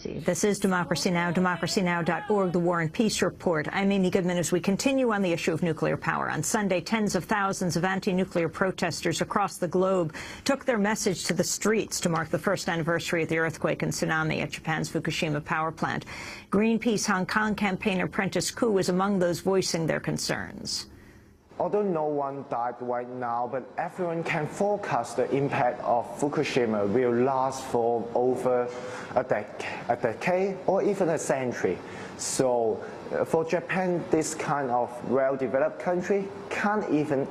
This is Democracy Now!, democracynow.org, the War and Peace Report. I'm Amy Goodman as we continue on the issue of nuclear power. On Sunday, tens of thousands of anti-nuclear protesters across the globe took their message to the streets to mark the first anniversary of the earthquake and tsunami at Japan's Fukushima power plant. Greenpeace Hong Kong campaigner Prentice Koo was among those voicing their concerns. Although no one died right now, but everyone can forecast the impact of Fukushima will last for over a decade or even a century. So for Japan, this kind of well-developed country can't even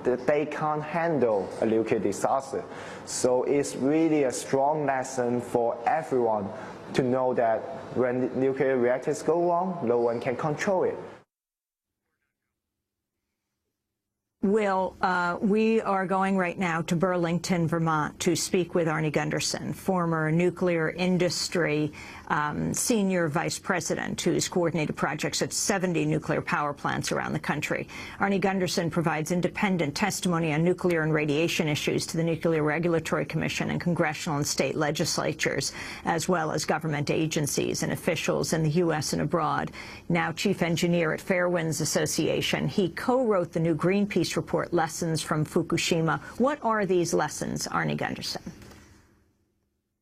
they can't handle a nuclear disaster. So it's really a strong lesson for everyone to know that when nuclear reactors go wrong, no one can control it. Will, we are going right now to Burlington, Vermont, to speak with Arnie Gundersen, former nuclear industry senior vice president who's coordinated projects at 70 nuclear power plants around the country. Arnie Gundersen provides independent testimony on nuclear and radiation issues to the Nuclear Regulatory Commission and congressional and state legislatures, as well as government agencies and officials in the U.S. and abroad. Now chief engineer at Fairewinds Association, he co-wrote the new Greenpeace report, Lessons from Fukushima. What are these lessons, Arnie Gundersen?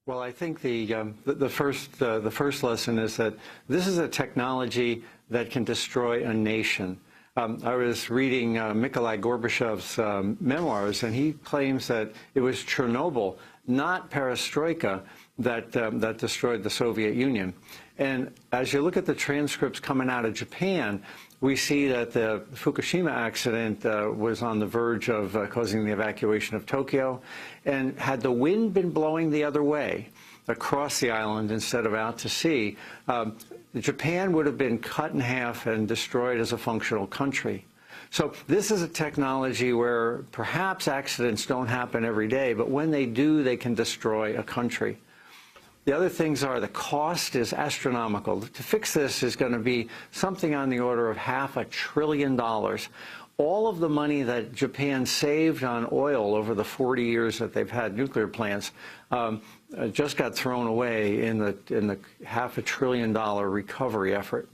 Well, I think the first lesson is that this is a technology that can destroy a nation. I was reading Mikhail Gorbachev's memoirs, and he claims that it was Chernobyl, not perestroika, that destroyed the Soviet Union. And as you look at the transcripts coming out of Japan, we see that the Fukushima accident was on the verge of causing the evacuation of Tokyo. And had the wind been blowing the other way, across the island instead of out to sea, Japan would have been cut in half and destroyed as a functional country. So this is a technology where perhaps accidents don't happen every day, but when they do, they can destroy a country. The other things are the cost is astronomical. To fix this is going to be something on the order of $500 billion. All of the money that Japan saved on oil over the 40 years that they've had nuclear plants just got thrown away in the $500 billion recovery effort.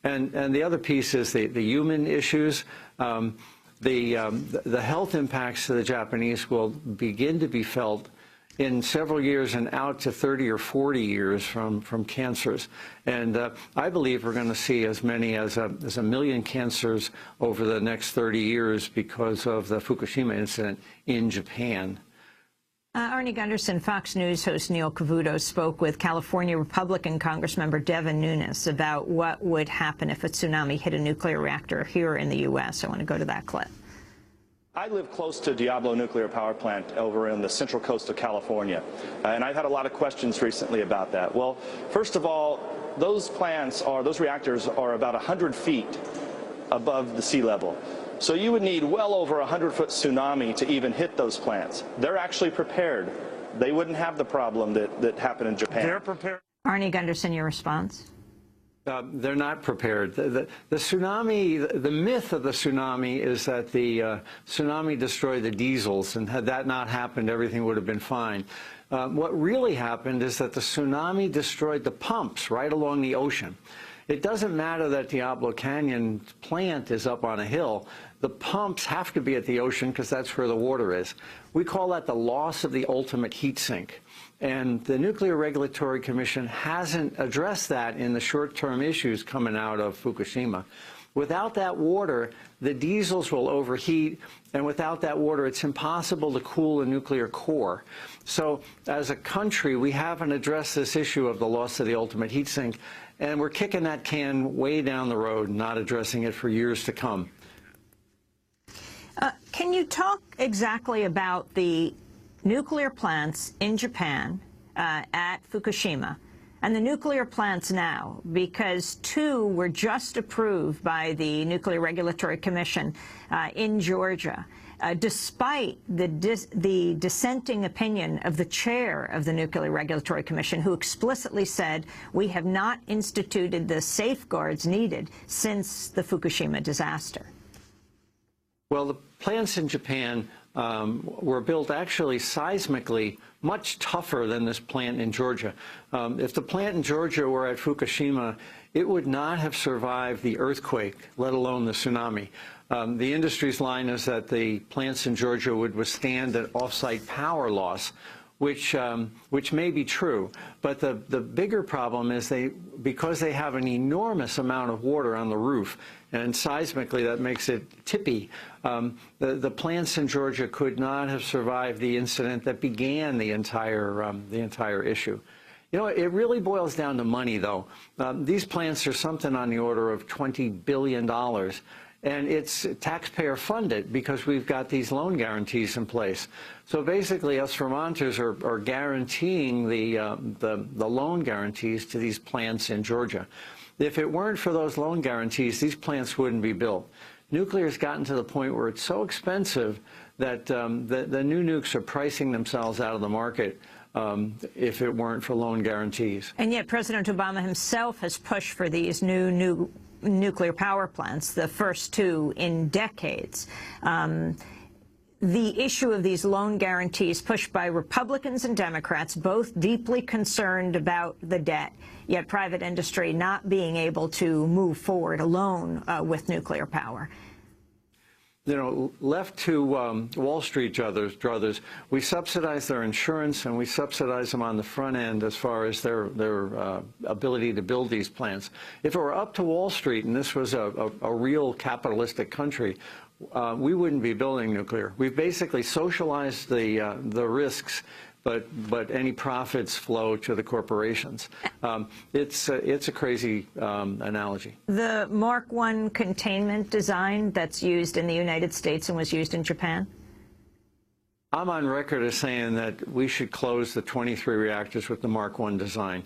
And the other piece is the human issues. The health impacts to the Japanese will begin to be felt in several years and out to 30 or 40 years from cancers. And I believe we're going to see as many as a million cancers over the next 30 years because of the Fukushima incident in Japan. Arnie Gundersen, Fox News host Neil Cavuto spoke with California Republican Congressmember Devin Nunes about what would happen if a tsunami hit a nuclear reactor here in the U.S. I want to go to that clip. I live close to Diablo Nuclear Power Plant over in the central coast of California, and I've had a lot of questions recently about that. Well, first of all, those reactors are about 100 feet above the sea level. So you would need well over a 100-foot tsunami to even hit those plants. They're actually prepared. They wouldn't have the problem that happened in Japan. They're prepared. Arnie Gundersen, your response? They're not prepared. The tsunami, the myth of the tsunami is that the tsunami destroyed the diesels, and had that not happened, everything would have been fine. What really happened is that the tsunami destroyed the pumps right along the ocean. It doesn't matter that Diablo Canyon plant is up on a hill. The pumps have to be at the ocean because that's where the water is. We call that the loss of the ultimate heat sink. And the Nuclear Regulatory Commission hasn't addressed that in the short-term issues coming out of Fukushima. Without that water, the diesels will overheat, and without that water, it's impossible to cool a nuclear core. So as a country, we haven't addressed this issue of the loss of the ultimate heat sink, and we're kicking that can way down the road, not addressing it for years to come. Can you talk exactly about the nuclear plants in Japan at Fukushima and the nuclear plants now, because 2 were just approved by the Nuclear Regulatory Commission in Georgia, despite the dissenting opinion of the chair of the Nuclear Regulatory Commission, who explicitly said, we have not instituted the safeguards needed since the Fukushima disaster. Well, the plants in Japan were built actually seismically much tougher than this plant in Georgia. If the plant in Georgia were at Fukushima, it would not have survived the earthquake, let alone the tsunami. The industry's line is that the plants in Georgia would withstand an off-site power loss, which may be true. But the bigger problem is because they have an enormous amount of water on the roof, and seismically that makes it tippy, the plants in Georgia could not have survived the incident that began the entire issue. You know, it really boils down to money, though. These plants are something on the order of $20 billion. And it's taxpayer funded because we've got these loan guarantees in place. So basically, us Vermonters are guaranteeing the loan guarantees to these plants in Georgia. If it weren't for those loan guarantees, these plants wouldn't be built. Nuclear has gotten to the point where it's so expensive that the new nukes are pricing themselves out of the market if it weren't for loan guarantees. And yet President Obama himself has pushed for these new nuclear power plants, the first two in decades. The issue of these loan guarantees pushed by Republicans and Democrats, both deeply concerned about the debt, yet private industry not being able to move forward alone with nuclear power. You know, left to Wall Street druthers, we subsidize their insurance and we subsidize them on the front end as far as their ability to build these plants. If it were up to Wall Street and this was a real capitalistic country, we wouldn't be building nuclear. We've basically socialized the risks, but any profits flow to the corporations. It's a crazy analogy. The Mark I containment design that's used in the United States and was used in Japan? I'm on record as saying that we should close the 23 reactors with the Mark I design.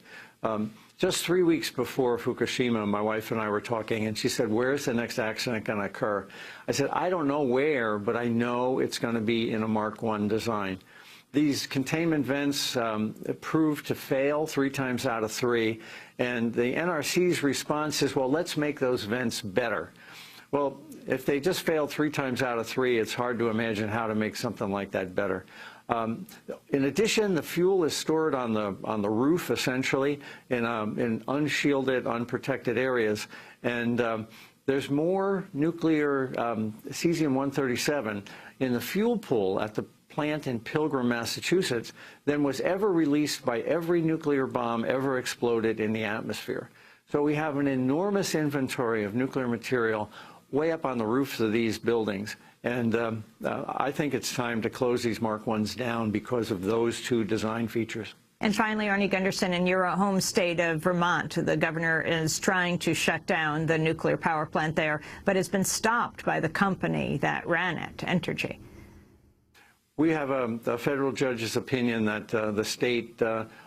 Just 3 weeks before Fukushima, my wife and I were talking, and she said, "Where's the next accident going to occur?" I said, "I don't know where, but I know it's going to be in a Mark I design." These containment vents proved to fail 3 times out of 3, and the NRC's response is, well, let's make those vents better. Well, if they just failed 3 times out of 3, it's hard to imagine how to make something like that better. In addition, the fuel is stored on the roof, essentially, in unshielded, unprotected areas, and there's more nuclear cesium-137 in the fuel pool at the plant in Pilgrim, Massachusetts, than was ever released by every nuclear bomb ever exploded in the atmosphere. So we have an enormous inventory of nuclear material way up on the roofs of these buildings. And I think it's time to close these Mark I's down because of those 2 design features. And finally, Arnie Gundersen, in your home state of Vermont, the governor is trying to shut down the nuclear power plant there, but has been stopped by the company that ran it, Entergy. We have a federal judge's opinion that the state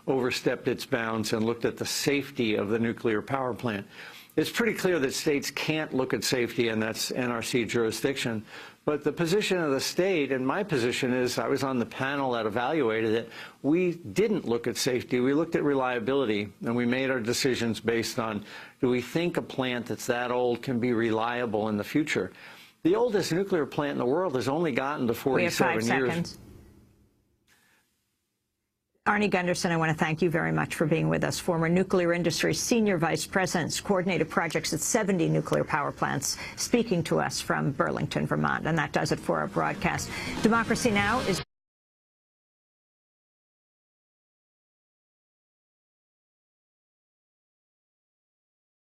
overstepped its bounds and looked at the safety of the nuclear power plant. It's pretty clear that states can't look at safety, and that's NRC jurisdiction. But the position of the state, and my position is, I was on the panel that evaluated it, we didn't look at safety. We looked at reliability, and we made our decisions based on, do we think a plant that's that old can be reliable in the future? The oldest nuclear plant in the world has only gotten to 47 years. We have 5 seconds. Arnie Gundersen, I want to thank you very much for being with us. Former nuclear industry senior vice president, coordinated projects at 70 nuclear power plants, speaking to us from Burlington, Vermont. And that does it for our broadcast. Democracy Now! Is